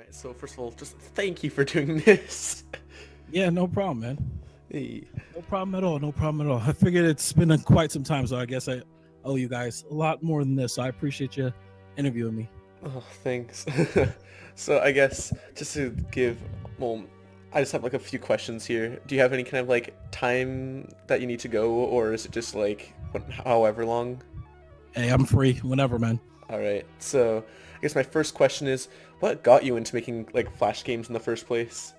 right, so first of all, just thank you for doing this. Yeah, no problem, man. Hey. No problem at all. No problem at all. I figured it's been quite some time, so I guess I owe you guys a lot more than this. So I appreciate you interviewing me. Oh, thanks. So I guess just to give, well, I just have like a few questions here. Do you have any kind of like time that you need to go, or is it just like however long? Hey, I'm free whenever, man. All right. So I guess my first question is, what got you into making like Flash games in the first place?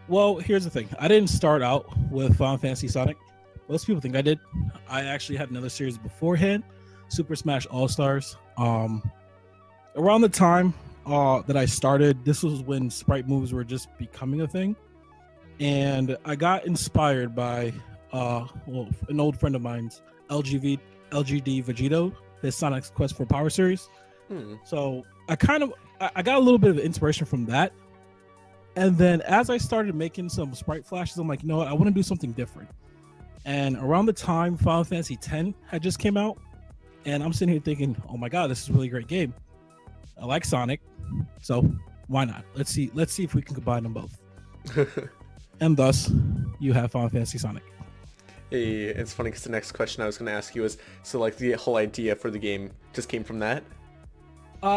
Well, here's the thing. I didn't start out with Final Fantasy Sonic. Most people think I did. I actually had another series beforehand, Super Smash All Stars. Around the time that I started, this was when sprite moves were just becoming a thing, and I got inspired by an old friend of mine's, LGD Vegito, his Sonic's Quest for Power series. Hmm. So I got a little bit of inspiration from that. And then as I started making some sprite flashes, I'm like, you know what? I want to do something different. And around the time Final Fantasy X had just came out, and I'm sitting here thinking, oh my God, this is a really great game. I like Sonic, so why not? Let's see if we can combine them both. And thus, you have Final Fantasy Sonic. Hey, it's funny because the next question I was going to ask you was, so like the whole idea for the game just came from that?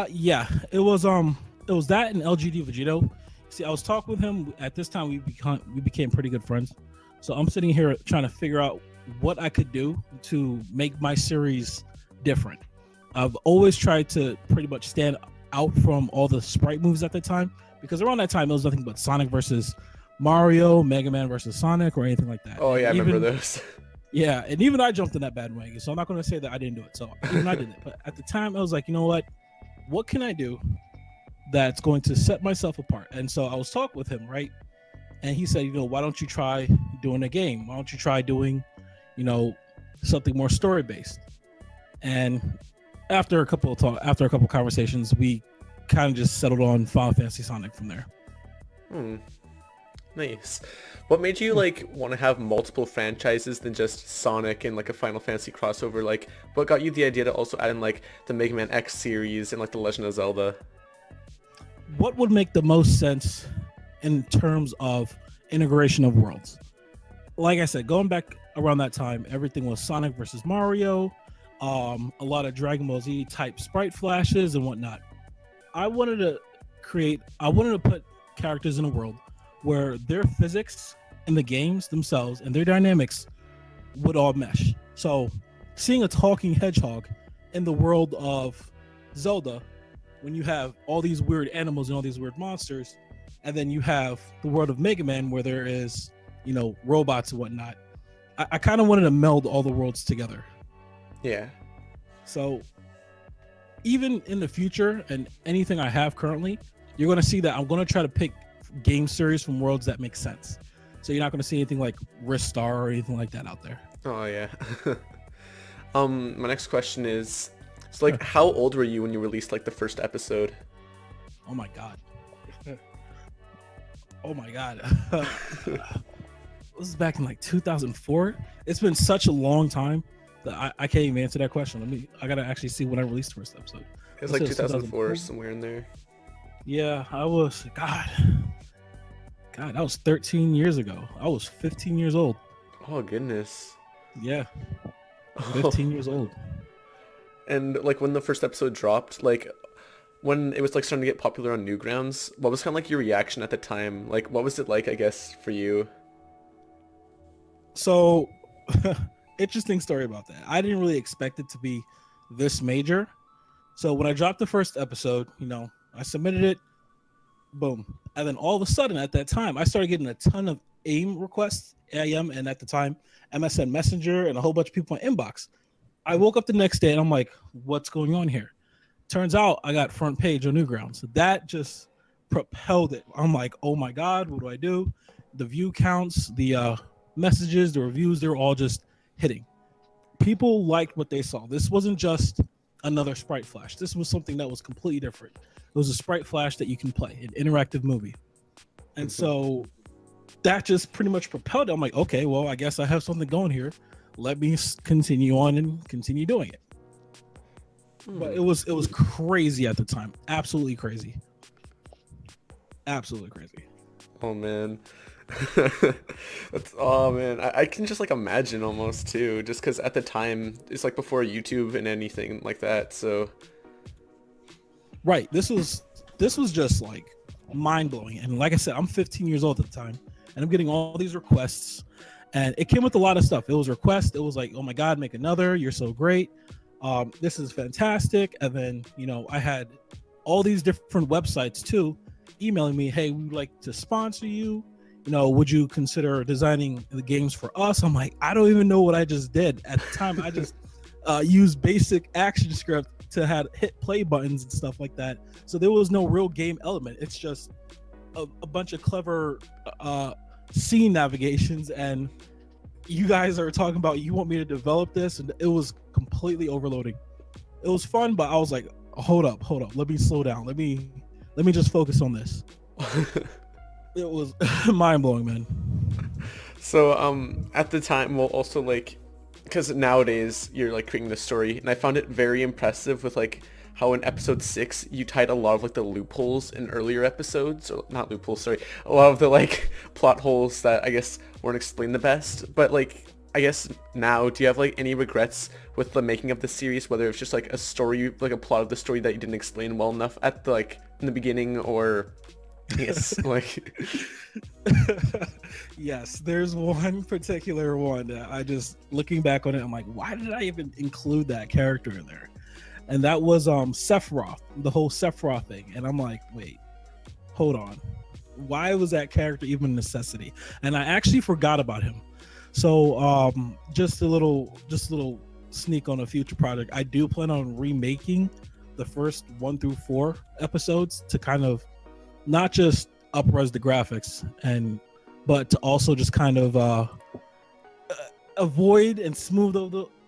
Yeah, it was that and LGD Vegito. See, I was talking with him at this time. We became pretty good friends. So I'm sitting here trying to figure out what I could do to make my series different. I've always tried to pretty much stand out from all the sprite moves at the time, because around that time it was nothing but Sonic versus Mario, Mega Man versus Sonic, or anything like that. Oh yeah, I And remember those. Yeah, and even I jumped in that bandwagon, so I'm not going to say that I didn't do it. So even I did it. But at the time, I was like, you know what? What can I do that's going to set myself apart? And so I was talking with him, right? And he said, you know, why don't you try doing a game? Why don't you try doing, you know, something more story based? And after a couple of conversations, we kind of just settled on Final Fantasy Sonic from there. Hmm. Nice. What made you like want to have multiple franchises than just Sonic and like a Final Fantasy crossover? Like, what got you the idea to also add in like the Mega Man X series and like the Legend of Zelda? What would make the most sense in terms of integration of worlds? Like I said, going back around that time, everything was Sonic versus Mario, a lot of Dragon Ball Z type sprite flashes and whatnot. I wanted to put characters in a world where their physics in the games themselves and their dynamics would all mesh. So seeing a talking hedgehog in the world of Zelda, when you have all these weird animals and all these weird monsters, and then you have the world of Mega Man where there is, you know, robots and whatnot, I kind of wanted to meld all the worlds together. Yeah. So even in the future and anything I have currently, you're going to see that I'm going to try to pick game series from worlds that make sense. So you're not going to see anything like Ristar or anything like that out there. Oh yeah. My next question is, so like, how old were you when you released like the first episode? Oh my God. Oh my God. This is back in like 2004. It's been such a long time that I can't even answer that question. I gotta actually see when I released the first episode. It was like 2004, somewhere in there. Yeah, I was, God, that was 13 years ago. I was 15 years old. Oh goodness. Yeah, 15 years old. And like when the first episode dropped, like when it was like starting to get popular on Newgrounds, what was kind of like your reaction at the time? Like what was it like, I guess, for you? So, interesting story about that. I didn't really expect it to be this major. So when I dropped the first episode, you know, I submitted it, boom. And then all of a sudden at that time, I started getting a ton of AIM requests, AIM, and at the time, MSN Messenger and a whole bunch of people in inbox. I woke up the next day and I'm like, what's going on here? Turns out I got front page on Newgrounds. So that just propelled it. I'm like, oh my God, what do I do? The view counts, the messages, the reviews, they're all just hitting. People liked what they saw. This wasn't just another sprite flash. This was something that was completely different. It was a sprite flash that you can play, an interactive movie. And so that just pretty much propelled it. I'm like, okay, well, I guess I have something going here. Let me continue on and continue doing it. But it was crazy at the time. Absolutely crazy. Absolutely crazy. Oh man. Oh man, I can just like imagine almost too, just because at the time it's like before YouTube and anything like that. So Right. This was just like mind blowing. And like I said, I'm 15 years old at the time, and I'm getting all these requests, and it came with a lot of stuff. It was requests. It was like, oh my god, make another. You're so great. This is fantastic. And then I had all these different websites too, emailing me, hey, we'd like to sponsor you. Would you consider designing the games for us? I'm like, I don't even know what I just did at the time. I just used basic action script to have hit play buttons and stuff like that. So there was no real game element. It's just a bunch of clever scene navigations, and you guys are talking about you want me to develop this, and it was completely overloading. It was fun, but I was like, hold up, let me slow down. Let me just focus on this. It was mind-blowing, man. So at the time, well, also like, because nowadays you're like creating the story, and I found it very impressive with like how in episode 6 you tied a lot of like the loopholes in earlier episodes, or not loopholes, sorry, a lot of the like plot holes that I guess weren't explained the best. But like, I guess now, do you have like any regrets with the making of the series, whether it's just like a story, like a plot of the story that you didn't explain well enough at the like in the beginning, or yes, like Yes, there's one particular one that I just looking back on it, I'm like, why did I even include that character in there? And that was Sephiroth, the whole Sephiroth thing. And I'm like, wait, hold on. Why was that character even a necessity? And I actually forgot about him. So just a little sneak on a future project. I do plan on remaking the first 1 through 4 episodes to kind of not just upres the graphics, but to also just kind of avoid and smooth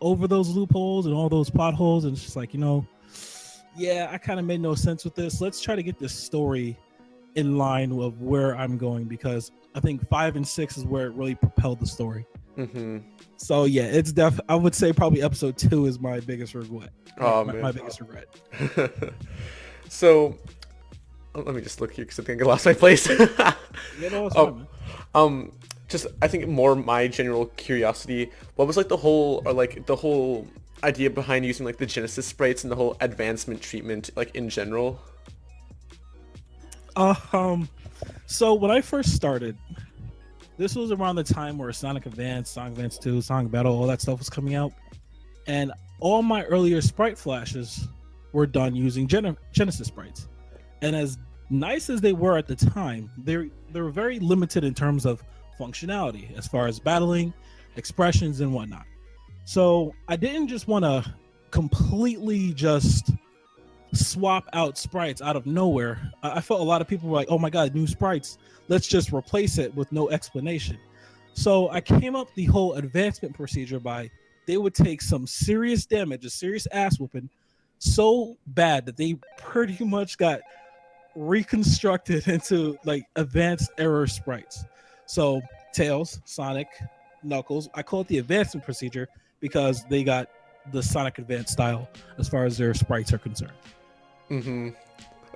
over those loopholes and all those potholes. And it's just like, yeah, I kind of made no sense with this. Let's try to get this story in line with where I'm going, because I think 5 and 6 is where it really propelled the story. Mm-hmm. So yeah, it's I would say probably episode 2 is my biggest regret. Oh, my biggest regret. So let me just look here because I think I lost my place. Yeah, no, it's fine, man. Just I think more my general curiosity. What was like the whole idea behind using like the Genesis sprites and the whole advancement treatment, like in general? So when I first started, this was around the time where Sonic Advance, Sonic Advance 2, Sonic Battle, all that stuff was coming out, and all my earlier sprite flashes were done using Genesis sprites. And as nice as they were at the time, they were very limited in terms of functionality as far as battling, expressions, and whatnot. So I didn't just want to completely just swap out sprites out of nowhere. I felt a lot of people were like, oh my god, new sprites, let's just replace it with no explanation. So I came up the whole advancement procedure by they would take some serious damage, a serious ass whooping, so bad that they pretty much got reconstructed into like advanced error sprites. So Tails, Sonic, Knuckles, I call it the advancement procedure because they got the Sonic Advance style as far as their sprites are concerned. Mm-hmm.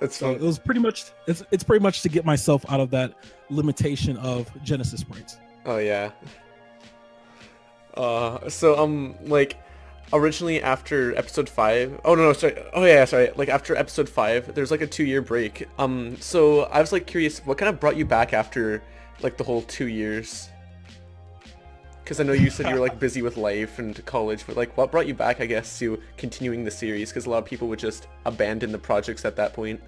It's so it was pretty much it's pretty much to get myself out of that limitation of Genesis sprites. Oh yeah. So like originally after episode 5, like after episode 5 there's like a 2-year break. So I was like curious, what kind of brought you back after like the whole 2 years? Because I know you said you were like busy with life and college, but like what brought you back, I guess, to continuing the series? Because a lot of people would just abandon the projects at that point.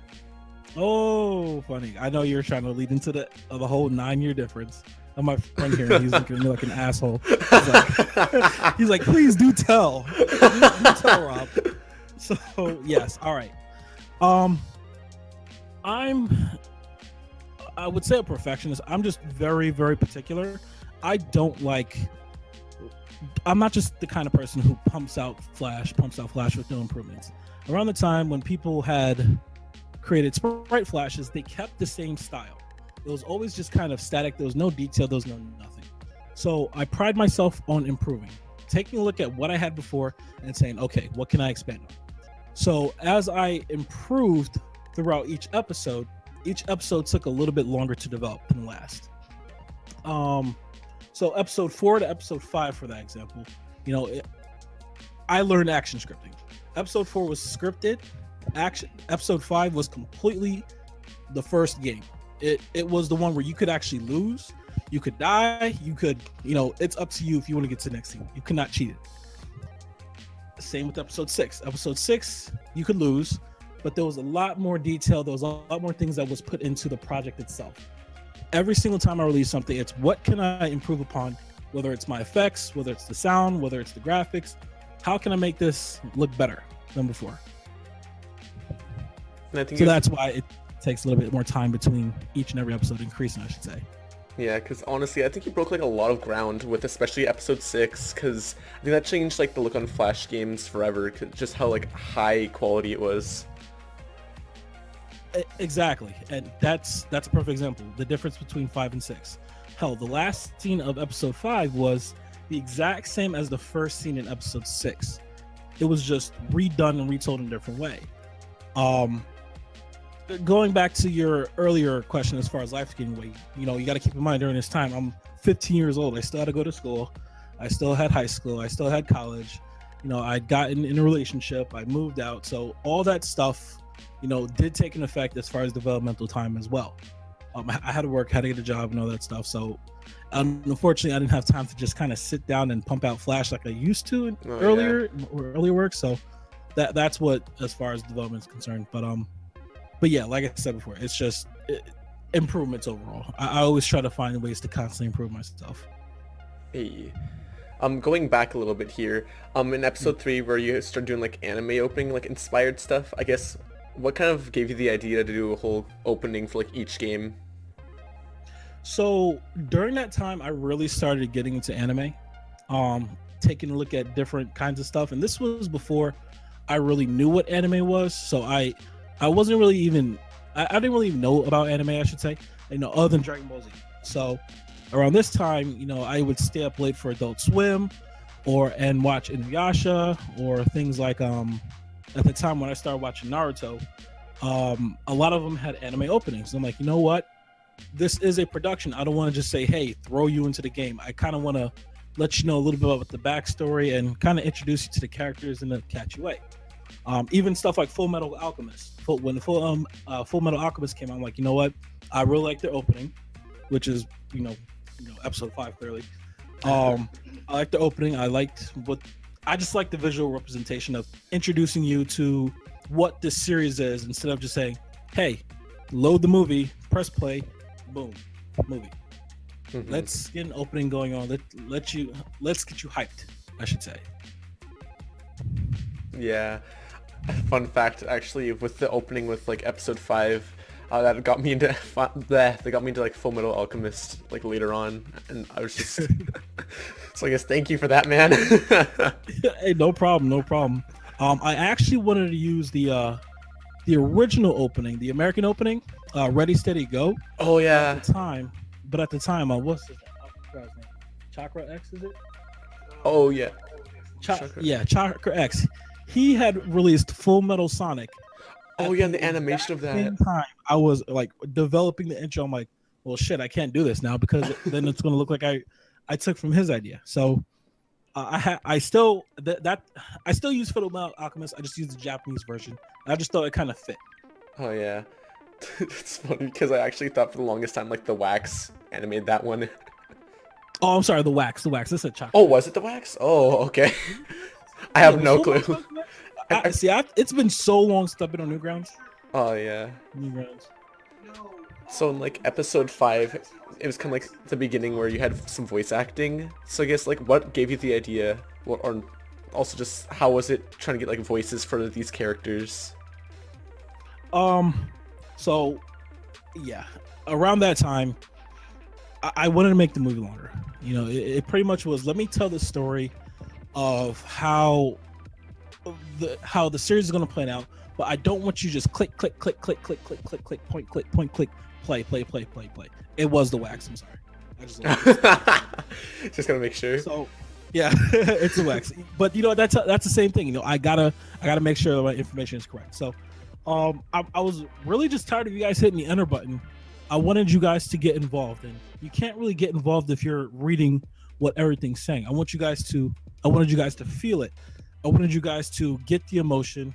Oh, funny. I know you're trying to lead into the whole 9-year difference. And my friend here, he's looking at me like an asshole. He's like, please do tell. Do tell, Rob. So, yes. All right. I would say a perfectionist. I'm just very, very particular. I'm not just the kind of person who pumps out Flash with no improvements. Around the time when people had created sprite flashes, they kept the same style. It was always just kind of static. There was no detail. There was no nothing. So I pride myself on improving, taking a look at what I had before and saying, okay, what can I expand on? So as I improved throughout each episode, each episode took a little bit longer to develop than the last. So episode 4 to episode 5, for that example, I learned action scripting. Episode 4 was scripted. Action. Episode 5 was completely the first game. It was the one where you could actually lose, you could die, you could, it's up to you if you want to get to the next team. You could not cheat it. Same with episode 6. Episode 6, you could lose, but there was a lot more detail. There was a lot more things that was put into the project itself. Every single time I release something, it's what can I improve upon, whether it's my effects, whether it's the sound, whether it's the graphics. How can I make this look better than before? And I think so that's why it takes a little bit more time between each and every episode increasing, I should say. Yeah, because honestly, I think you broke like a lot of ground with especially episode 6, because I think that changed like the look on Flash games forever, just how like high quality it was. Exactly, and that's a perfect example. The difference between 5 and 6. Hell, the last scene of episode 5 was the exact same as the first scene in episode 6. It was just redone and retold in a different way. Going back to your earlier question as far as life getting away, you got to keep in mind during this time, I'm 15 years old. I still had to go to school. I still had high school. I still had college. I'd gotten in a relationship. I moved out. So all that stuff, did take an effect as far as developmental time as well. I had to work, had to get a job and all that stuff. So unfortunately, I didn't have time to just kind of sit down and pump out Flash like I used to earlier work. So that's what, as far as development is concerned. But yeah, like I said before, it's just improvements overall. I always try to find ways to constantly improve myself. Hey, going back a little bit here, in episode 3 where you started doing like anime opening, like inspired stuff, I guess, what kind of gave you the idea to do a whole opening for like each game? So during that time, I really started getting into anime, taking a look at different kinds of stuff. And this was before I really knew what anime was. So I wasn't really even, I didn't really even know about anime, I should say, other than Dragon Ball Z. So around this time, I would stay up late for Adult Swim and watch Inuyasha or things like, at the time when I started watching Naruto, a lot of them had anime openings. I'm like, you know what? This is a production. I don't want to just say, hey, throw you into the game. I kind of want to let you know a little bit about the backstory and kind of introduce you to the characters in a catchy way. Even stuff like Full Metal Alchemist. When Full Metal Alchemist came out, I'm like, you know what? I really like their opening, which is, episode 5 clearly. I like the opening. I just like the visual representation of introducing you to what this series is instead of just saying, hey, load the movie, press play, boom, movie. Mm-hmm. Let's get an opening going on. Let's get you hyped, I should say. Yeah. Fun fact, actually, with the opening with like episode 5, that got me into like Full Metal Alchemist like later on, and I was just so I guess thank you for that, man. Hey, no problem. I actually wanted to use the original opening, the American opening, Ready Steady Go. Oh yeah. At the time, what's his name? Chakra X, is it? Oh yeah. Chakra X. He had released Full Metal Sonic. Oh yeah, the animation of that. Same time, I was like developing the intro. I'm like, well, shit, I can't do this now because then it's going to look like I took from his idea. So I still use Full Metal Alchemist. I just use the Japanese version. I just thought it kind of fit. Oh yeah, it's funny because I actually thought for the longest time like the Wax animated that one. Oh, I'm sorry, the Wax. This is Chakra. Oh, was it the Wax? Oh, okay. I have no clue. It's been so long since I've been on Newgrounds. Oh yeah. Newgrounds. So in like episode 5, it was kind of like the beginning where you had some voice acting. So I guess like what gave you the idea, or also just how was it trying to get like voices for these characters? So yeah, around that time, I wanted to make the movie longer. It pretty much was, let me tell the story of how the series is going to play out, but I don't want you to just click, point, play. It was the Wax. I'm sorry. I just gotta make sure. So yeah, it's the Wax. But that's the same thing. I gotta make sure that my information is correct. So I was really just tired of you guys hitting the enter button. I wanted you guys to get involved, and you can't really get involved if you're reading what everything's saying. I wanted you guys to feel it. I wanted you guys to get the emotion,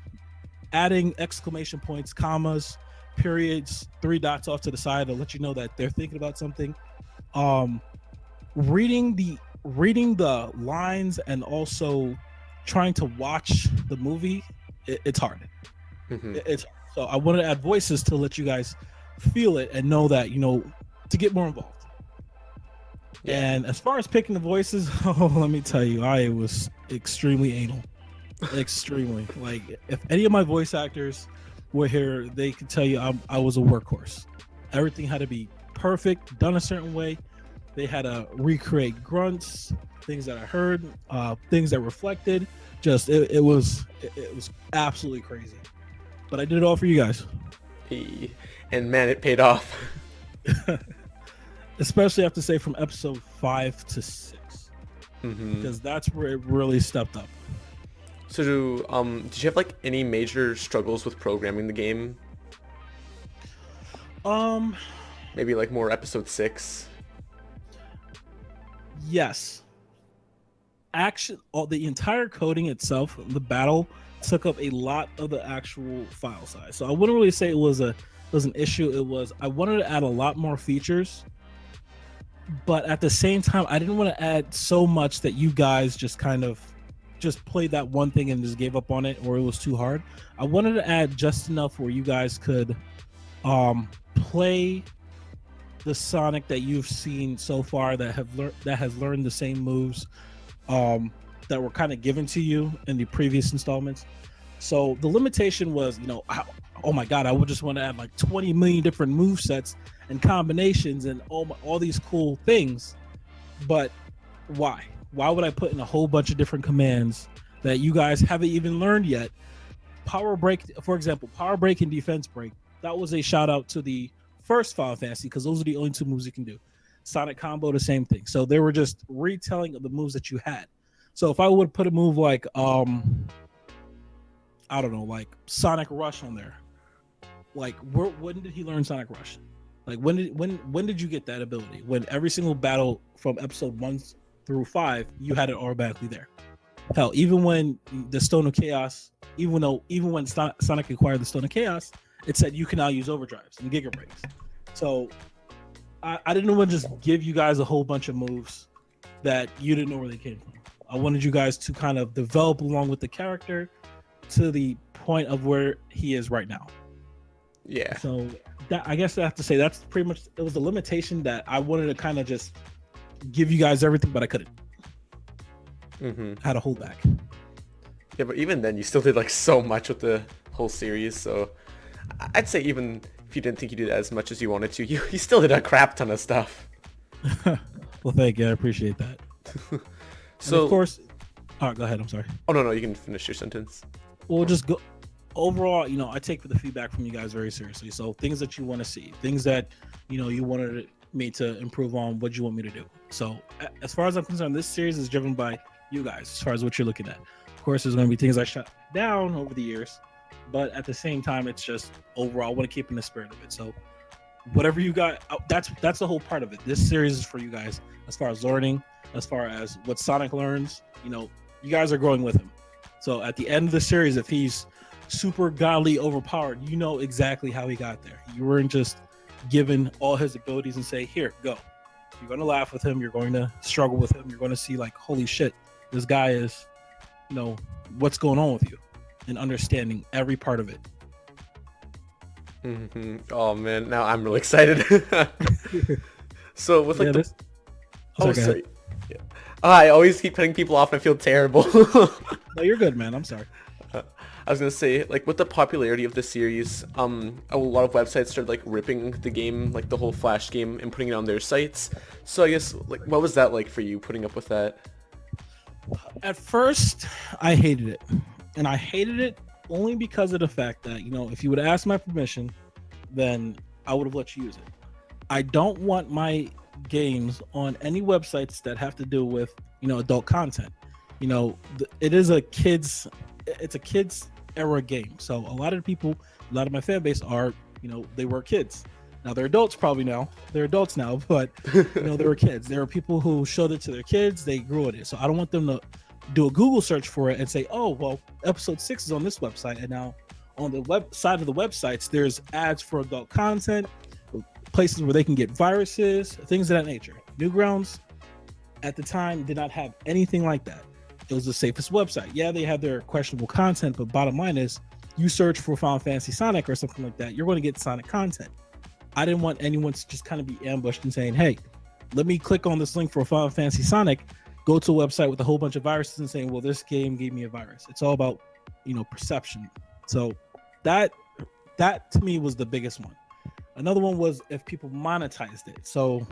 adding exclamation points, commas, periods, three dots off to the side to let you know that they're thinking about something. Um, reading the lines and also trying to watch the movie, it's hard. It's so I wanted to add voices to let you guys feel it and know that to get more involved. Yeah. And as far as picking the voices, let me tell you, I was extremely anal. Extremely. Like, if any of my voice actors were here, they could tell you I was a workhorse. Everything had to be perfect, done a certain way. They had to recreate grunts, things that I heard, things that reflected. Just it was absolutely crazy. But I did it all for you guys. And man, it paid off. Especially, I have to say, from episode 5 to 6, because that's where it really stepped up. So, did you have like any major struggles with programming the game? Maybe like more episode 6. Yes. The entire coding itself, the battle, took up a lot of the actual file size. So I wouldn't really say it was an issue. I wanted to add a lot more features, but at the same time, I didn't want to add so much that you guys just kind of just played that one thing and just gave up on it, or it was too hard. I wanted to add just enough where you guys could play the Sonic that you've seen so far that has learned the same moves that were kind of given to you in the previous installments. So the limitation was, oh my god, I would just want to add like 20 million different move sets and combinations and all these cool things. But why would I put in a whole bunch of different commands that you guys haven't even learned yet? Power break, for example, power break and defense break, that was a shout out to the first Final Fantasy, because those are the only two moves you can do. Sonic combo, the same thing. So they were just retelling of the moves that you had. So if I would put a move like I don't know, like Sonic Rush on there, like when did he learn Sonic Rush? Like when did you get that ability? When every single battle from episode 1 through 5, you had it automatically there. Hell, even when the Stone of Chaos, even when Sonic acquired the Stone of Chaos, it said you can now use overdrives and giga breaks. So I didn't want to just give you guys a whole bunch of moves that you didn't know where they came from. I wanted you guys to kind of develop along with the character to the point of where he is right now. Yeah. So I guess I have to say that's pretty much, it was a limitation that I wanted to kind of just give you guys everything, but I couldn't. Had to hold back. Yeah, but even then, you still did like so much with the whole series. So I'd say even if you didn't think you did as much as you wanted to, you still did a crap ton of stuff. Well, thank you. I appreciate that. So, of course, go ahead. I'm sorry. Oh, no, you can finish your sentence. We'll just go. Overall, I take the feedback from you guys very seriously. So things that you want to see, things that, you wanted me to improve on, what you want me to do. So as far as I'm concerned, this series is driven by you guys as far as what you're looking at. Of course, there's going to be things I shut down over the years, but at the same time, it's just overall, I want to keep in the spirit of it. So whatever you got, that's the whole part of it. This series is for you guys as far as learning, as far as what Sonic learns. You guys are growing with him. So at the end of the series, if he's super godly overpowered, you know exactly how he got there. You weren't just given all his abilities and say, here, go. You're going to laugh with him. You're going to struggle with him. You're going to see like, holy shit, this guy is, what's going on with you, and understanding every part of it. Oh man, now I'm really excited. So with like sorry. Yeah. I always keep cutting people off and I feel terrible. No, you're good, man. I'm sorry. I was gonna say, like, with the popularity of the series, a lot of websites started like ripping the game, like the whole Flash game, and putting it on their sites. So I guess, like, what was that like for you, putting up with that? At first, I hated it, and I hated it only because of the fact that, if you would ask my permission, then I would have let you use it. I don't want my games on any websites that have to do with, adult content. It is a kids era game. So a lot of people, a lot of my fan base are, they were kids. Now they're adults probably now. They're adults now, but they were kids. There are people who showed it to their kids. They grew with it. So I don't want them to do a Google search for it and say, oh, well, episode 6 is on this website. And now on the web side of the websites, there's ads for adult content, places where they can get viruses, things of that nature. Newgrounds at the time did not have anything like that. It was the safest website. Yeah, they had their questionable content, but bottom line is, you search for Final Fantasy Sonic or something like that, you're going to get Sonic content. I didn't want anyone to just kind of be ambushed and saying, hey, let me click on this link for Final Fantasy Sonic, go to a website with a whole bunch of viruses and saying, well, this game gave me a virus. It's all about, perception. So that to me was the biggest one. Another one was if people monetized it. So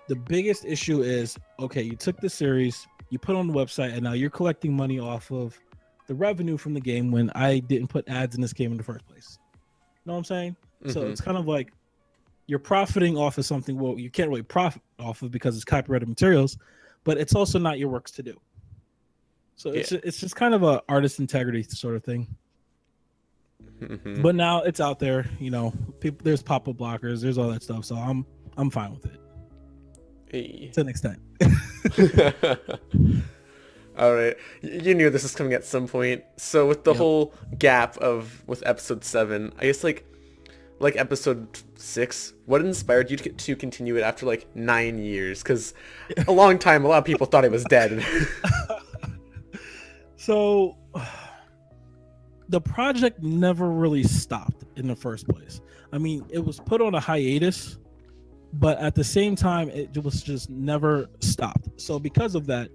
the biggest issue is, okay, you took the series, you put it on the website, and now you're collecting money off of the revenue from the game when I didn't put ads in this game in the first place. You know what I'm saying? Mm-hmm. So it's kind of like you're profiting off of something, well, you can't really profit off of because it's copyrighted materials, but it's also not your works to do. So it's just kind of a artist integrity sort of thing. Mm-hmm. But now it's out there, people, there's pop-up blockers, there's all that stuff. So I'm fine with it. Hey. To an extent. All right, you knew this was coming at some point. So with the whole gap with episode 7, I guess like episode 6, what inspired you to continue it after 9 years? Because a long time, a lot of people thought it was dead. So the project never really stopped in the first place. I mean, it was put on a hiatus, but at the same time, it was just never stopped. So because of that,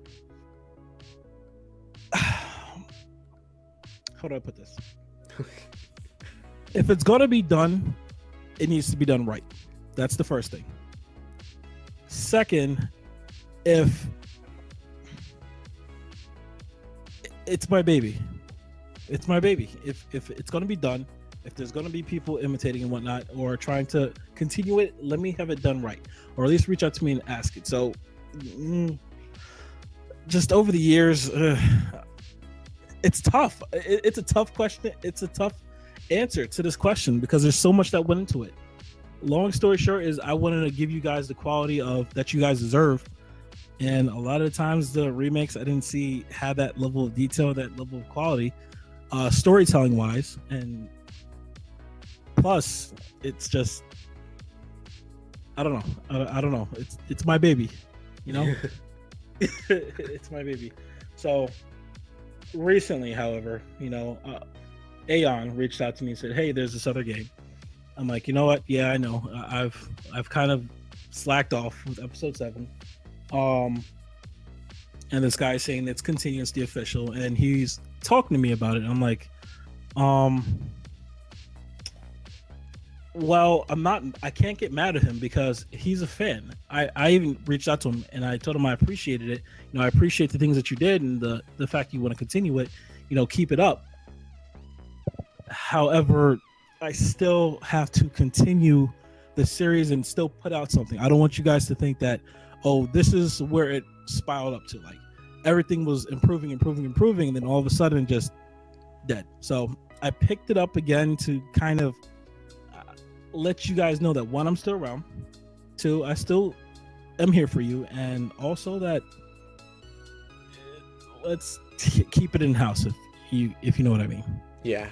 how do I put this? If it's going to be done, it needs to be done right. That's the first thing. Second, if it's my baby, it's my baby. If it's going to be done, if there's going to be people imitating and whatnot or trying to continue it, let me have it done right, or at least reach out to me and ask it. So just over the years, it's tough. It's a tough question. It's a tough answer to this question because there's so much that went into it. Long story short is I wanted to give you guys the quality of that you guys deserve, and a lot of the times the remakes I didn't see had that level of detail, that level of quality, storytelling wise, and plus it's just I don't know. It's my baby, It's my baby. So recently, however, Aeon reached out to me and said, hey, there's this other game. I'm like, you know what? Yeah, I know. I've kind of slacked off with episode 7. And this guy's saying it's continuously official, and he's talking to me about it. I'm like, well, I can't get mad at him because he's a fan. I even reached out to him and I told him I appreciated it. I appreciate the things that you did and the fact you want to continue it, keep it up. However, I still have to continue the series and still put out something. I don't want you guys to think that, oh, this is where it spiraled up to. Like everything was improving, and then all of a sudden just dead. So I picked it up again to kind of let you guys know that 1, I'm still around. 2, I still am here for you, and also that let's keep it in house if you know what I mean. Yeah.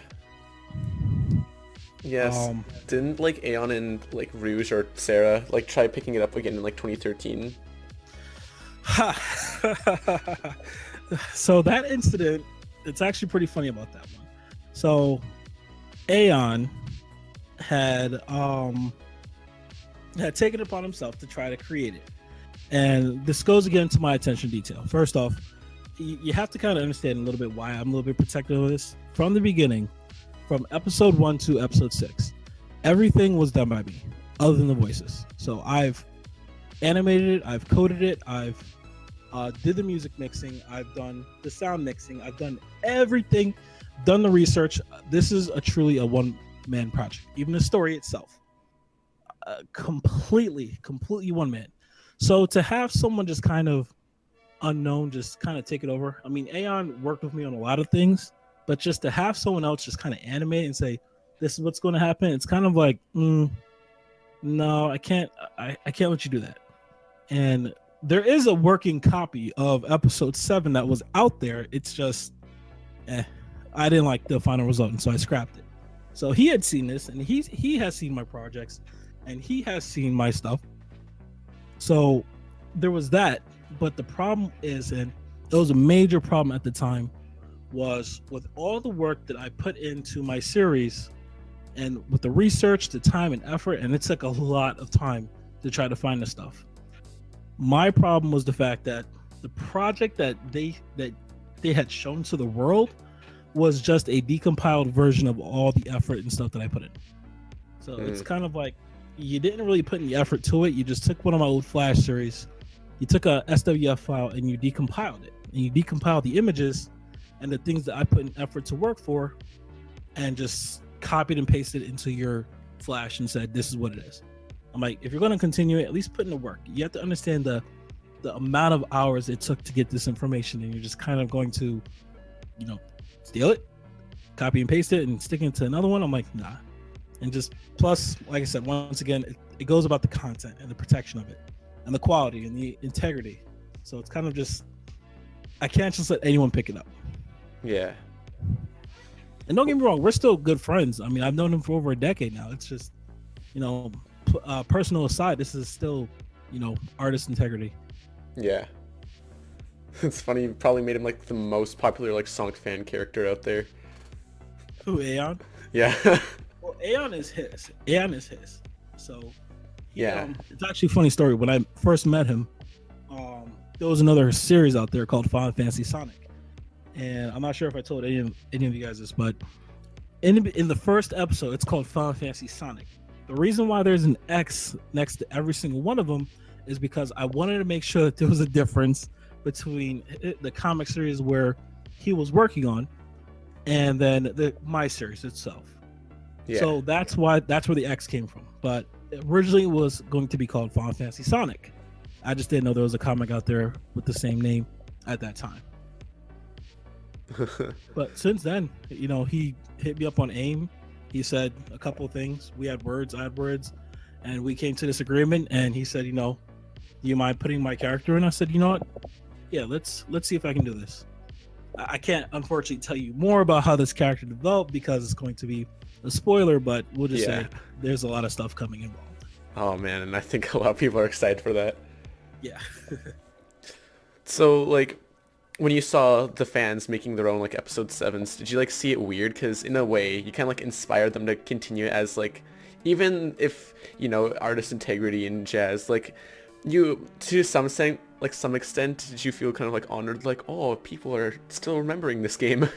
Yes. Didn't Aeon and Rouge or Sarah try picking it up again in 2013? So that incident, it's actually pretty funny about that one. So Aeon had taken it upon himself to try to create it, and this goes again to my attention detail. First off, you have to kind of understand a little bit why I'm a little bit protective of this. From the beginning, from episode 1 to episode 6, everything was done by me other than the voices. So I've animated it, I've coded it, I've did the music mixing, I've done the sound mixing, I've done everything, done the research. This is truly a one-man project. Even the story itself, completely one man. So to have someone just kind of unknown just kind of take it over. I mean, Aeon worked with me on a lot of things, But just to have someone else just kind of animate and say, this is what's going to happen, it's kind of like, no, I can't. I can't let you do that. And there is a working copy of episode 7 that was out there. It's just, I didn't like the final result, and so I scrapped it. So he had seen this, and he has seen my projects, and he has seen my stuff. So there was that. But the problem is, and it was a major problem at the time, was with all the work that I put into my series, and with the research, the time and effort, and it took a lot of time to try to find this stuff. My problem was the fact that the project that they had shown to the world was just a decompiled version of all the effort and stuff that I put in. So it's kind of like you didn't really put any effort to it. You just took one of my old Flash series, you took a SWF file and you decompiled it. And you decompiled the images and the things that I put in effort to work for, and just copied and pasted it into your Flash and said, this is what it is. I'm like, if you're going to continue it, at least put in the work. You have to understand the amount of hours it took to get this information, and you're just kind of going to, steal it, copy and paste it, and stick it to another one. I'm like, nah. And just plus, like I said, once again, it goes about the content and the protection of it, and the quality and the integrity. So it's kind of just, I can't just let anyone pick it up. Yeah. And don't get me wrong, we're still good friends. I mean, I've known him for over a decade now. It's just, personal aside, this is still, artist integrity. Yeah. It's funny, you probably made him like the most popular like Sonic fan character out there. Who, Aeon? Yeah. Well, Aeon is his. So yeah. It's actually a funny story. When I first met him, there was another series out there called Final Fantasy Sonic. And I'm not sure if I told any of you guys this, but in the first episode, it's called Final Fantasy Sonic. The reason why there's an X next to every single one of them is because I wanted to make sure that there was a difference between the comic series where he was working on and then my series itself. Yeah. So that's where the X came from. But originally it was going to be called Final Fantasy Sonic. I just didn't know there was a comic out there with the same name at that time. But since then, he hit me up on AIM. He said a couple of things. I had words, and we came to this agreement. And he said, do you mind putting my character in? I said, you know what? Yeah, let's see if I can do this. I can't unfortunately tell you more about how this character developed because it's going to be a spoiler, but we'll just say there's a lot of stuff coming involved. Oh man, and I think a lot of people are excited for that. Yeah. So like, when you saw the fans making their own like episode 7s, did you like see it weird? Because in a way, you kind of like inspired them to continue as like, even if artist integrity and jazz, like you to some extent, did you feel kind of like honored, like, oh, people are still remembering this game?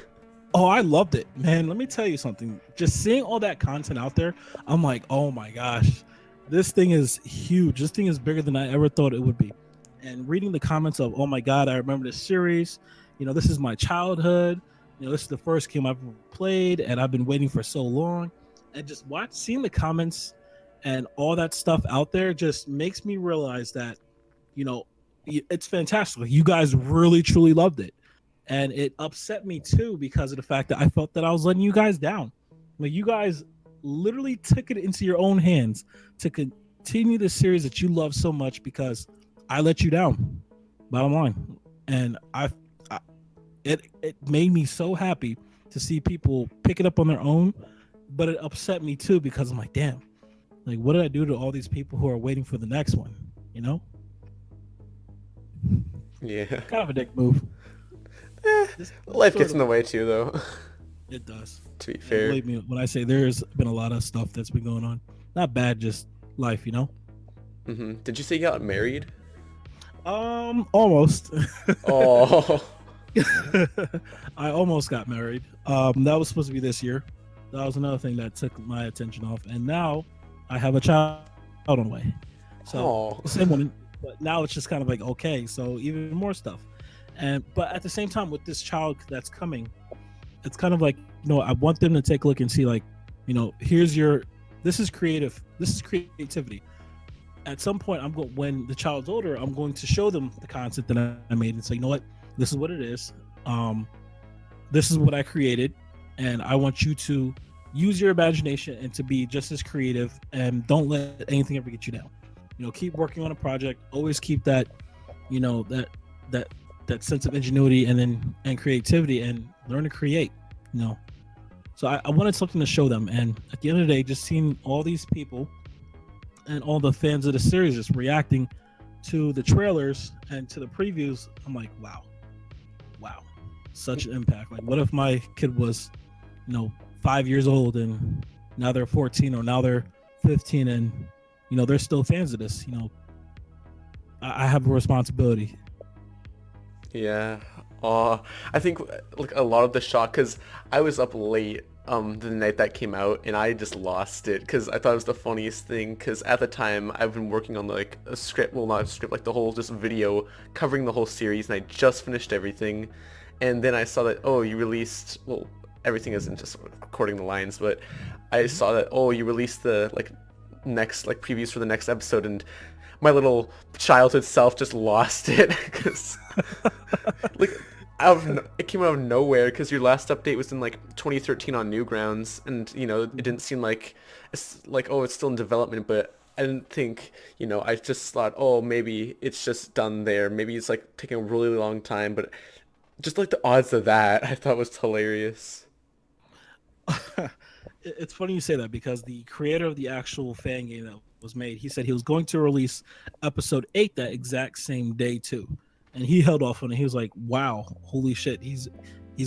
Oh, I loved it, man. Let me tell you something. Just seeing all that content out there, I'm like, oh my gosh, this thing is huge. This thing is bigger than I ever thought it would be. And reading the comments of, oh my God, I remember this series. This is my childhood. This is the first game I've ever played, and I've been waiting for so long. And just seeing the comments and all that stuff out there just makes me realize that, it's fantastic. You guys really, truly loved it. And it upset me too because of the fact that I felt that I was letting you guys down. Like, you guys literally took it into your own hands to continue the series that you love so much because I let you down, bottom line. And it made me so happy to see people pick it up on their own, but it upset me too because I'm like, damn, like, what did I do to all these people who are waiting for the next one? Yeah. Kind of a dick move. Life gets in the way too, though. It does. To be fair. Believe me when I say there's been a lot of stuff that's been going on. Not bad, just life, Mm-hmm. Did you say you got married? Almost. Oh. I almost got married. That was supposed to be this year. That was another thing that took my attention off. And now I have a child on the way. So same one, but now it's just kind of like, okay, so even more stuff. But at the same time, with this child that's coming, it's kind of like, I want them to take a look and see, like, this is creativity. At some point, when the child's older, I'm going to show them the concept that I made and say, you know what, this is what it is. this is what I created, and I want you to use your imagination and to be just as creative, and don't let anything ever get you down. Keep working on a project. Always keep that, that that sense of ingenuity and creativity, and learn to create. So I wanted something to show them, and at the end of the day, just seeing all these people and all the fans of the series just reacting to the trailers and to the previews, I'm like, wow, such an impact. Like, what if my kid was 5 years old and now they're 14, or now they're 15, and they're still fans of this. I have a responsibility. Yeah. I think like a lot of the shock, because I was up late the night that came out, and I just lost it because I thought it was the funniest thing, because at the time I've been working on like a script, well, not a script, like the whole just video covering the whole series, and I just finished everything, and then I saw that, oh, you released, well, everything isn't just recording the lines, but I saw that, oh, you released the like next like previews for the next episode, and my little childhood self just lost it because like it came out of nowhere, because your last update was in like 2013 on Newgrounds, and it didn't seem like it's like, oh, it's still in development, but I didn't think, I just thought, oh, maybe it's just done there, maybe it's like taking a really long time, but just like the odds of that I thought was hilarious. It's funny you say that, because the creator of the actual fan game that was made, he said he was going to release episode 8 that exact same day too, and he held off on it. He was like, wow, holy shit, he's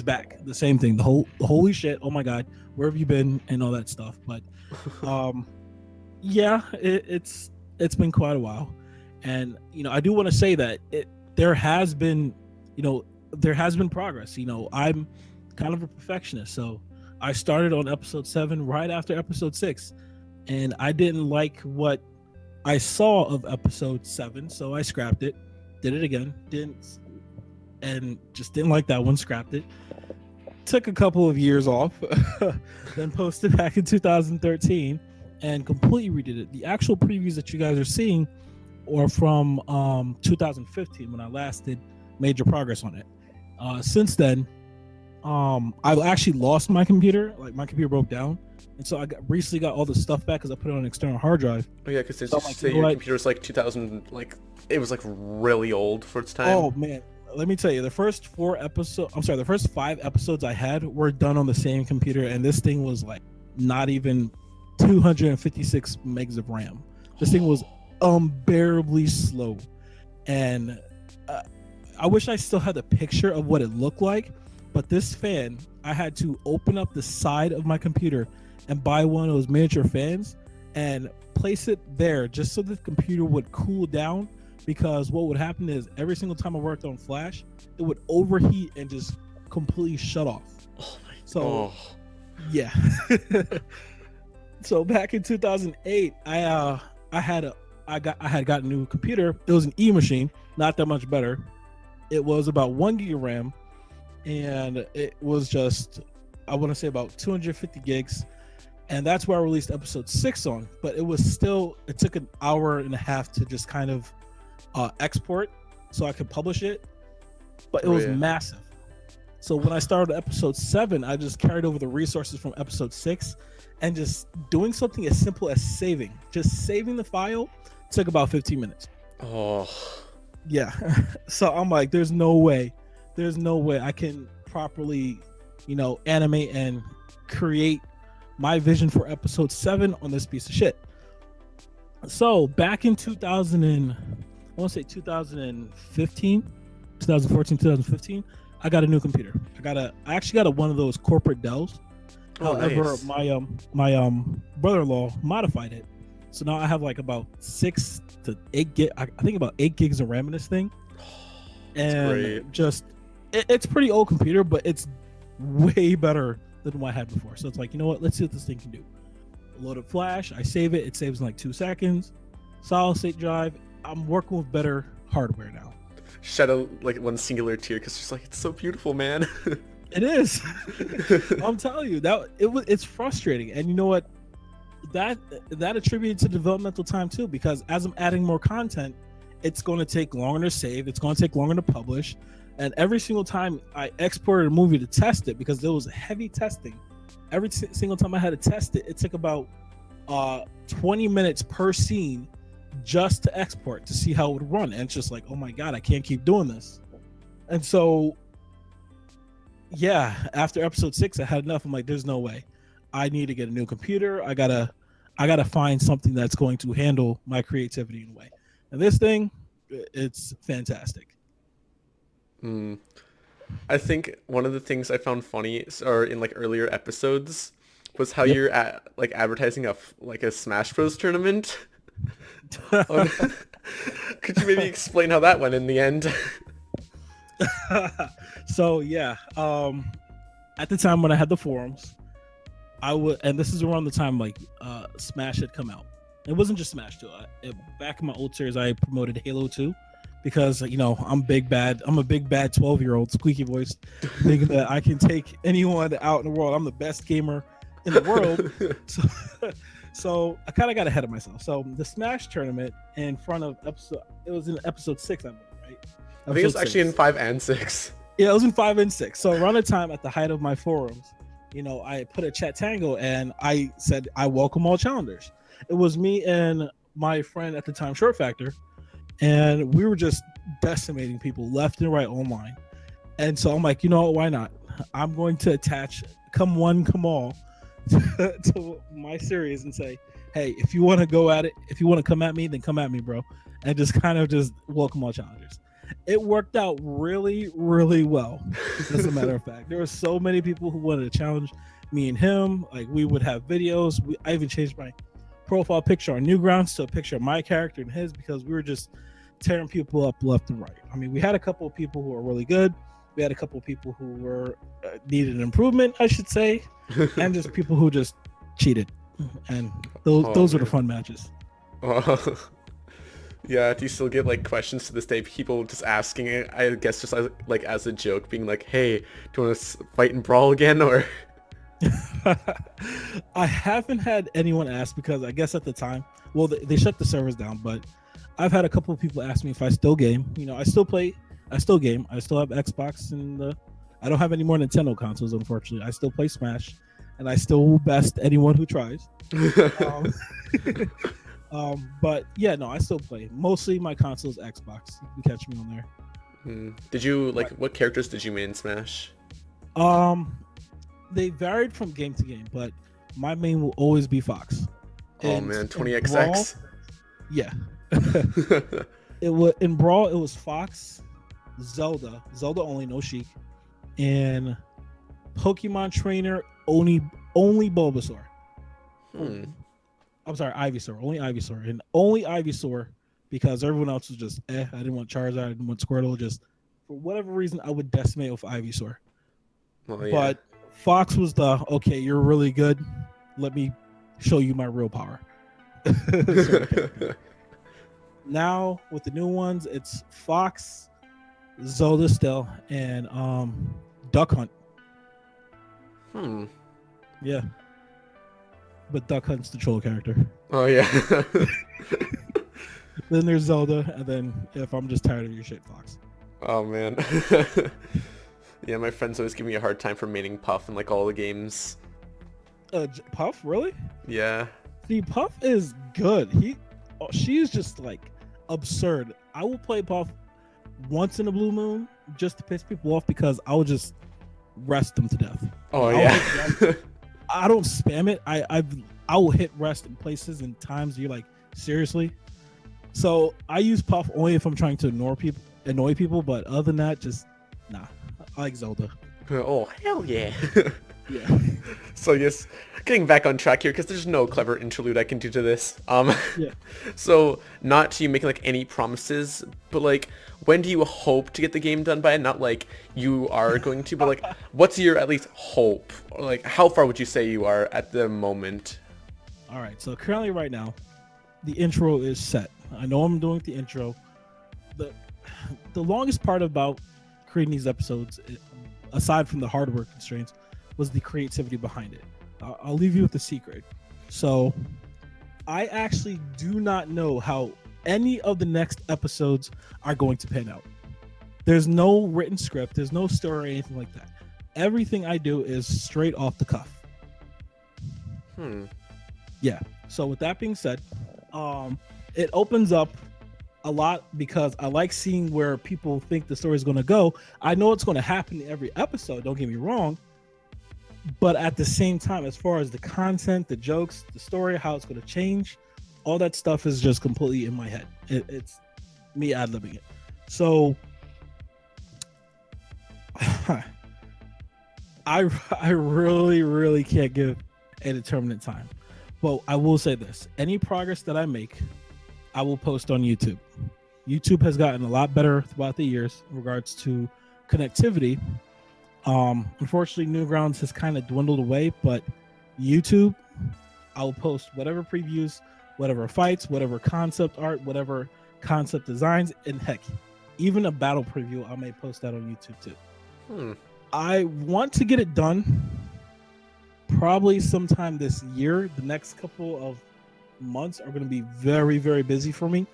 back. The same thing, the holy shit, oh my god, where have you been, and all that stuff. But yeah, it's been quite a while, and I do want to say that there has been progress. I'm kind of a perfectionist, so I started on episode 7 right after episode 6, and I didn't like what I saw of episode 7, so I scrapped it, did it again, didn't like that one, scrapped it, took a couple of years off, then posted back in 2013 and completely redid it. The actual previews that you guys are seeing are from 2015, when I last did major progress on it. Since then, I actually lost my computer. Like, my computer broke down, and so I recently got all the stuff back because I put it on an external hard drive. Oh yeah, because since you say your computer's like 2000, like it was like really old for its time. Oh man, let me tell you, the first 5 episodes I had were done on the same computer, and this thing was like not even 256 megs of RAM. This thing was unbearably slow, and I wish I still had the picture of what it looked like. But this fan, I had to open up the side of my computer and buy one of those miniature fans and place it there just so the computer would cool down, because what would happen is every single time I worked on Flash, it would overheat and just completely shut off. Yeah. So back in 2008, I had got a new computer. It was an E-machine, not that much better. It was about 1 gig of RAM, and it was just, I want to say, about 250 gigs, and that's where I released episode 6 on. But it took an hour and a half to just kind of export so I could publish it, but it was massive. So when I started episode 7, I just carried over the resources from episode 6, and just doing something as simple as saving the file took about 15 minutes. Oh yeah. So I'm like, there's no way I can properly, animate and create my vision for episode 7 on this piece of shit. So back in 2014, 2015, I got a new computer. I actually got one of those corporate Dells. However, nice. my brother-in-law modified it. So now I have like about 6 to 8 gig. I think about 8 gigs of RAM in this thing. And just it's pretty old computer, but it's way better than what I had before. So it's like, you know what? Let's see what this thing can do. Load up Flash. I save it. It saves in like 2 seconds. Solid state drive. I'm working with better hardware now. Shed like one singular tear because she's like, it's so beautiful, man. It is. I'm telling you that it's frustrating, and you know what? That attributed to developmental time too, because as I'm adding more content, it's going to take longer to save. It's going to take longer to publish. And every single time I exported a movie to test it, because there was heavy testing, every single time I had to test it, it took about 20 minutes per scene just to export to see how it would run. And it's just like, oh my God, I can't keep doing this. And so, yeah, after episode 6, I had enough. I'm like, there's no way. I need to get a new computer. I gotta find something that's going to handle my creativity in a way. And this thing, it's fantastic. I think one of the things I found funny, or in like earlier episodes, was how Yep. you're like advertising like a Smash Bros tournament. On- Could you maybe explain how that went in the end? So yeah, at the time when I had the forums, I would, and this is around the time like Smash had come out. It wasn't just Smash 2. Back in my old series, I promoted Halo 2 because I'm a big bad 12-year-old squeaky voice, thinking that I can take anyone out in the world. I'm the best gamer in the world. So I kind of got ahead of myself. So the Smash tournament in front of it was in episode 6, I believe, right? I think it was actually in 5 and 6. Yeah, it was in 5 and 6. So around the time at the height of my forums, I put a chat tango and I said I welcome all challengers. It was me and my friend at the time, Short Factor, and we were just decimating people left and right online. And so I'm like, why not? I'm going to attach come one, come all to my series and say, hey, if you want to go at it, if you want to come at me, then come at me, bro. And just kind of just welcome all challengers. It worked out really, really well. As a matter of fact, there were so many people who wanted to challenge me and him. Like, we would have videos. I even changed my profile picture on Newgrounds to a picture of my character and his, because we were just tearing people up left and right. I mean, we had a couple of people who were really good. We had a couple of people who were needed an improvement, I should say, and just people who just cheated. And those were the fun matches. Yeah, do you still get like questions to this day? People just asking it, I guess, just as a joke, being like, "Hey, do you want to fight and brawl again?" Or I haven't had anyone ask, because I guess at the time, well, they shut the servers down. But I've had a couple of people ask me if I still game. I still play. I still game. I still have Xbox, and I don't have any more Nintendo consoles, unfortunately. I still play Smash, and I still will best anyone who tries. But yeah, no, I still play. Mostly my console is Xbox. You can catch me on there. Did you what characters did you main in Smash? They varied from game to game, but my main will always be Fox. Oh man, 20XX. Yeah. In Brawl, it was Fox, Zelda only, no Sheik, and Pokemon Trainer only Bulbasaur. I'm sorry, Ivysaur. Only Ivysaur. And only Ivysaur, because everyone else was just I didn't want Charizard, I didn't want Squirtle. Just for whatever reason, I would decimate with Ivysaur. Well, yeah. But Fox was okay, you're really good. Let me show you my real power. Now with the new ones, it's Fox, Zelda still, and Duck Hunt. Yeah. But Duck Hunt's the troll character. Oh yeah. Then there's Zelda, and then if I'm just tired of your shit, Fox. Oh man. Yeah, my friends always give me a hard time for maining Puff in like all the games. Puff, really? Yeah. See, Puff is good. She's just like absurd. I will play Puff once in a blue moon just to piss people off, because I will just rest them to death. Oh yeah. I don't spam it. I will hit rest in places and times you're like, seriously? So I use Puff only if I'm trying to annoy people, but other than that, just nah. I like Zelda. Oh hell yeah. Yeah. So yes, getting back on track here, because there's no clever interlude I can do to this. Yeah. So not to you making like any promises, but like, when do you hope to get the game done by? Not like you are going to, but like, what's your at least hope? Or like, how far would you say you are at the moment? All right. So currently, right now, the intro is set. I know I'm doing the intro. The longest part about creating these episodes, aside from the hardware constraints, was the creativity behind it. I'll leave you with a secret. So I actually do not know how any of the next episodes are going to pan out. There's no written script. There's no story or anything like that. Everything I do is straight off the cuff. Yeah. So with that being said, it opens up a lot because I like seeing where people think the story is going to go. I know it's going to happen in every episode. Don't get me wrong. But at the same time, as far as the content, the jokes, the story, how it's going to change, all that stuff is just completely in my head. It's me ad-libbing it. So I really can't give a determinate time. But I will say this. Any progress that I make, I will post on YouTube. YouTube has gotten a lot better throughout the years in regards to connectivity. Unfortunately, Newgrounds has kind of dwindled away, but YouTube, I'll post whatever previews, whatever fights, whatever concept art, whatever concept designs, and heck, even a battle preview, I may post that on YouTube too. I want to get it done probably sometime this year. The next couple of months are going to be very, very busy for me.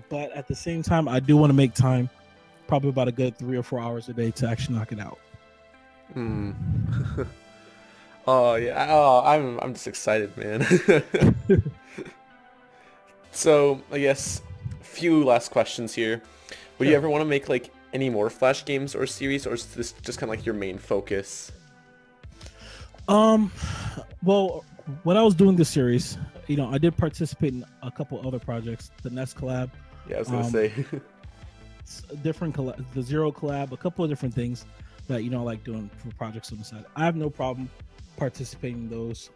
But at the same time, I do want to make time, probably about a good 3 or 4 hours a day to actually knock it out. Oh yeah. Oh, I'm just excited, man. So I guess a few last questions here. Would you ever want to make like any more Flash games or series, or is this just kind of like your main focus? Well, when I was doing the series, I did participate in a couple other projects, the Nest collab. Yeah, I was gonna say. Different the Zero collab, a couple of different things that I like doing for projects on the side. I have no problem participating in those.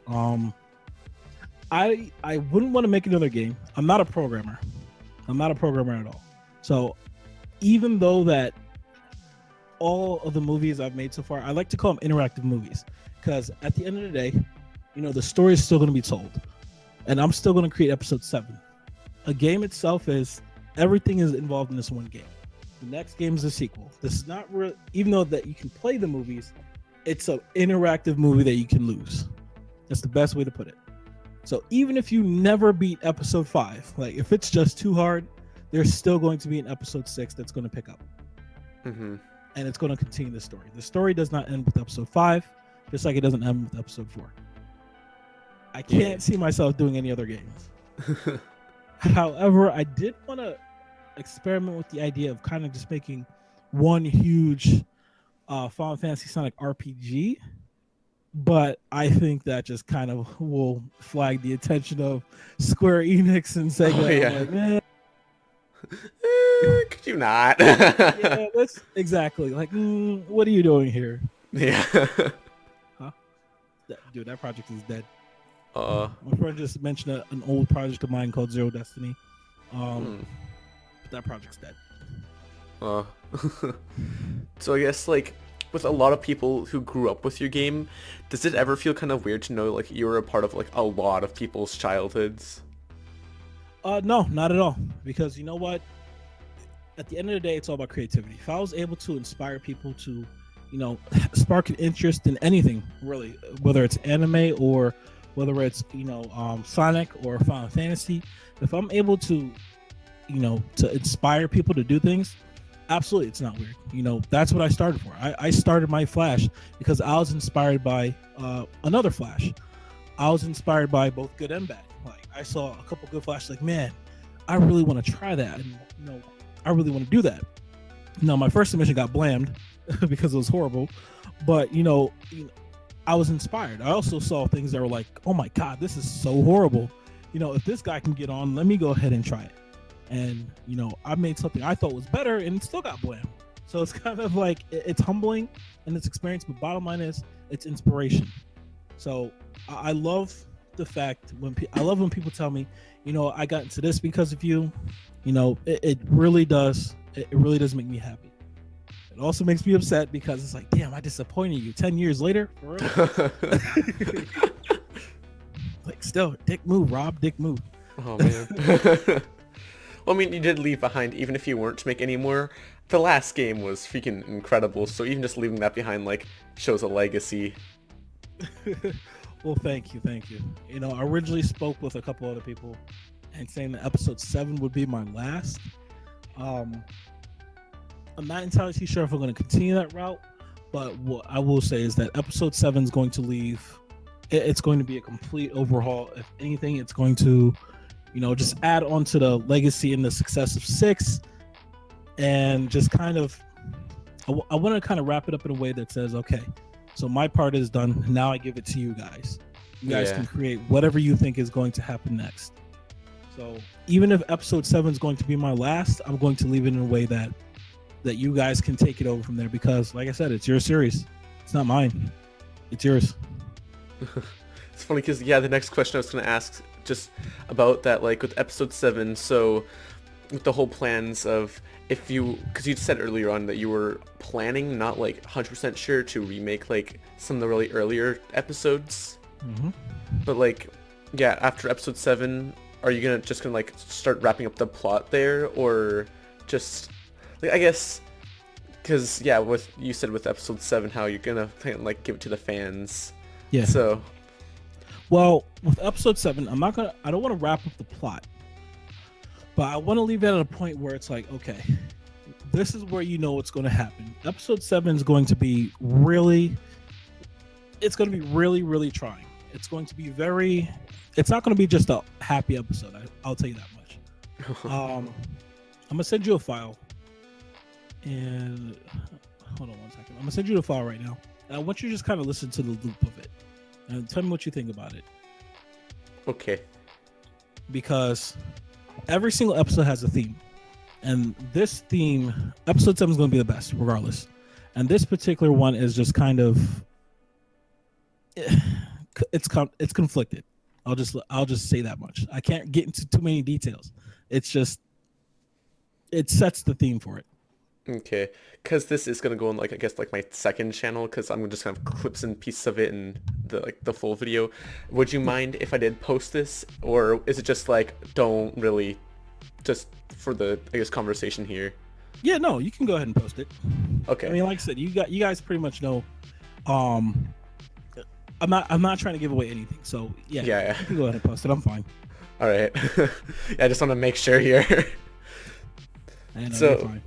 I wouldn't want to make another game. I'm not a programmer. At all. So even though that all of the movies I've made so far, I like to call them interactive movies, because at the end of the day, the story is still going to be told, and I'm still going to create episode 7. A game itself is everything is involved in this one game. The next game is a sequel. This is not real, even though that you can play the movies, it's an interactive movie that you can lose. That's the best way to put it. So even if you never beat episode 5, like if it's just too hard, there's still going to be an episode 6 that's going to pick up. And it's going to continue the story. The story does not end with episode 5, just like it doesn't end with episode 4. I can't see myself doing any other games. However, I did want to experiment with the idea of kind of just making one huge Final Fantasy Sonic RPG, but I think that just kind of will flag the attention of Square Enix and Sega. Oh, yeah. Like, man, could you not? yeah, that's exactly like, what are you doing here? Yeah. Huh? Dude, that project is dead. My friend just mentioned an old project of mine called Zero Destiny. But that project's dead. So I guess like with a lot of people who grew up with your game, does it ever feel kind of weird to know like you were a part of like a lot of people's childhoods? No, not at all. Because you know what? At the end of the day, it's all about creativity. If I was able to inspire people to, spark an interest in anything, really, whether it's anime or whether it's, Sonic or Final Fantasy, if I'm able to, to inspire people to do things, absolutely, it's not weird. That's what I started for. I started my Flash because I was inspired by another Flash. I was inspired by both good and bad. Like I saw a couple good Flashes, like, man, I really want to try that, and I really want to do that. My first submission got blamed because it was horrible, but I was inspired. I also saw things that were like, oh my god, this is so horrible. If this guy can get on, let me go ahead and try it. And I made something I thought was better and it still got blamed. So it's kind of like, it's humbling and it's experience, but bottom line is it's inspiration. So I love the fact when people tell me, I got into this because of you. It really does make me happy. It also makes me upset because it's like, damn, I disappointed you 10 years later. For real? Like, still, dick move, Rob, dick move. Oh man. Well, I mean, you did leave behind, even if you weren't to make any more. The last game was freaking incredible, so even just leaving that behind, like, shows a legacy. Well, thank you. I originally spoke with a couple other people and saying that episode 7 would be my last. I'm not entirely sure if I'm going to continue that route, but what I will say is that episode 7 is going to leave. It's going to be a complete overhaul. If anything, it's going to, just add on to the legacy and the success of 6, and just kind of, I want to kind of wrap it up in a way that says, okay, so my part is done. Now I give it to you guys. You guys can create whatever you think is going to happen next. So even if episode 7 is going to be my last, I'm going to leave it in a way that you guys can take it over from there, because like I said, it's your series. It's not mine. It's yours. It's funny because the next question I was going to ask just about that, like with episode 7, so with the whole plans of because you said earlier on that you were planning, not like 100% sure, to remake like some of the really earlier episodes. Mm-hmm. But like, after episode 7, are you gonna like start wrapping up the plot there, or just like, I guess, because with you said with episode 7 how you're gonna like give it to the fans. Yeah. So, well, with episode 7, I don't want to wrap up the plot, but I want to leave it at a point where it's like, okay, this is where what's going to happen. Episode 7 is going to be really really trying. It's going to be it's not going to be just a happy episode. I'll tell you that much. I'm gonna send you a file, and hold on one second. I'm gonna send you the file right now, and I want you to just kind of listen to the loop of it and tell me what you think about it. Okay. Because every single episode has a theme, and this theme, episode 7 is going to be the best regardless. And this particular one is just kind of, it's conflicted. I'll just say that much. I can't get into too many details. It's just, it sets the theme for it. Okay, because this is gonna go on like, I guess, like my second channel, because I'm just gonna have clips and pieces of it and the full video. Would you mind if I did post this, or is it just like, don't really, just for the, I guess, conversation here? Yeah, no, you can go ahead and post it. Okay. I mean, like I said, you guys pretty much know. I'm not trying to give away anything, so yeah. You can go ahead and post it. I'm fine. All right. I just want to make sure here. I know, you're fine.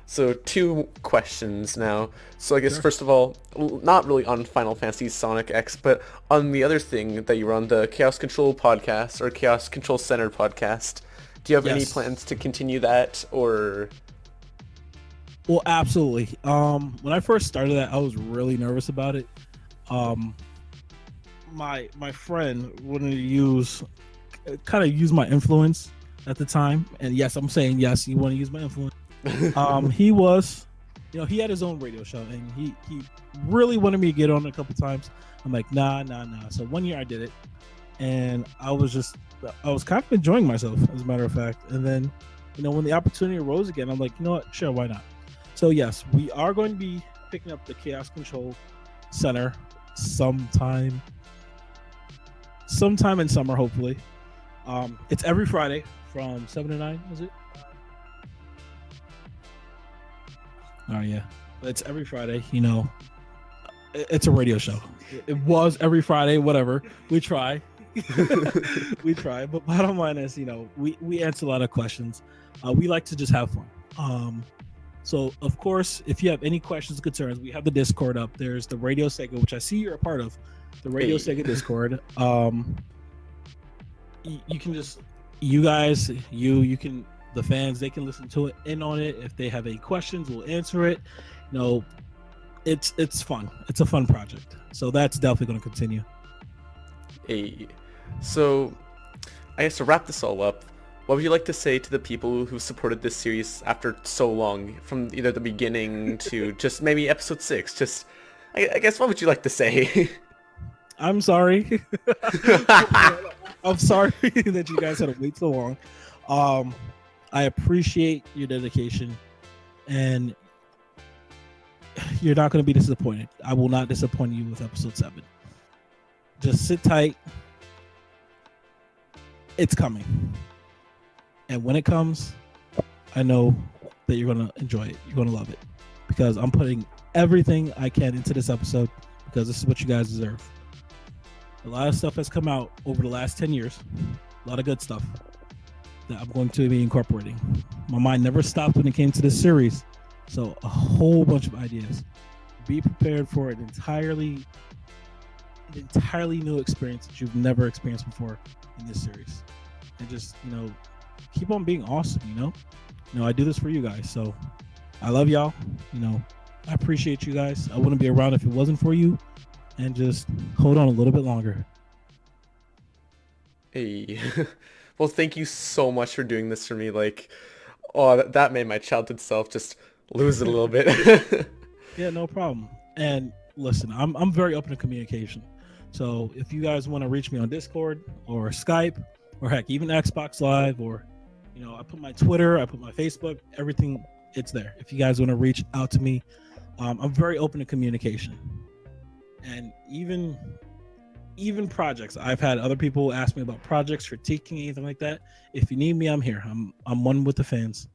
So 2 questions now. So I guess first of all, not really on Final Fantasy Sonic X, but on the other thing that you were on, the Chaos Control podcast, or Chaos Control Center podcast. Do you have any plans to continue that, or? Well, absolutely. When I first started that, I was really nervous about it. My friend wanted to use my influence at the time, and yes, I'm saying yes, you want to use my influence. He was, he had his own radio show, and he really wanted me to get on a couple times. I'm like, nah. So one year I did it, and I was kind of enjoying myself, as a matter of fact. And then, when the opportunity arose again, I'm like, you know what? Sure, why not? So yes, we are going to be picking up the Chaos Control Center sometime in summer, hopefully. It's every Friday from 7 to 9, is it? Oh yeah, it's every Friday. It's a radio show. It was every Friday. Whatever, we try. But bottom line is, we answer a lot of questions. We like to just have fun. So of course, if you have any questions, concerns, we have the Discord up. There's the Radio Sega, which I see you're a part of. The Radio Sega Discord. You can just, you guys, you can. The fans, they can listen to it, in on it. If they have any questions, we'll answer it. It's fun. It's a fun project. So that's definitely going to continue. So I guess to wrap this all up, what would you like to say to the people who supported this series after so long, from either the beginning to just maybe episode 6? Just, I guess, what would you like to say? I'm sorry. I'm sorry that you guys had to wait so long. I appreciate your dedication, and you're not going to be disappointed. I will not disappoint you with episode 7. Just sit tight. It's coming. And when it comes, I know that you're going to enjoy it. You're going to love it, because I'm putting everything I can into this episode, because this is what you guys deserve. A lot of stuff has come out over the last 10 years. A lot of good stuff. that I'm going to be incorporating. My mind never stopped when it came to this series, so a whole bunch of ideas. Be prepared for an entirely new experience that you've never experienced before in this series, and just keep on being awesome. I do this for you guys, so I love y'all. I appreciate you guys. I wouldn't be around if it wasn't for you, and just hold on a little bit longer. Hey. Well, thank you so much for doing this for me. Like, oh, that made my childhood self just lose it a little bit. Yeah, no problem. And listen, I'm very open to communication. So if you guys want to reach me on Discord or Skype or heck, even Xbox Live, or I put my Twitter, I put my Facebook, everything, it's there. If you guys want to reach out to me, I'm very open to communication. And even projects, I've had other people ask me about projects, critiquing, anything like that. If you need me, I'm here. I'm one with the fans.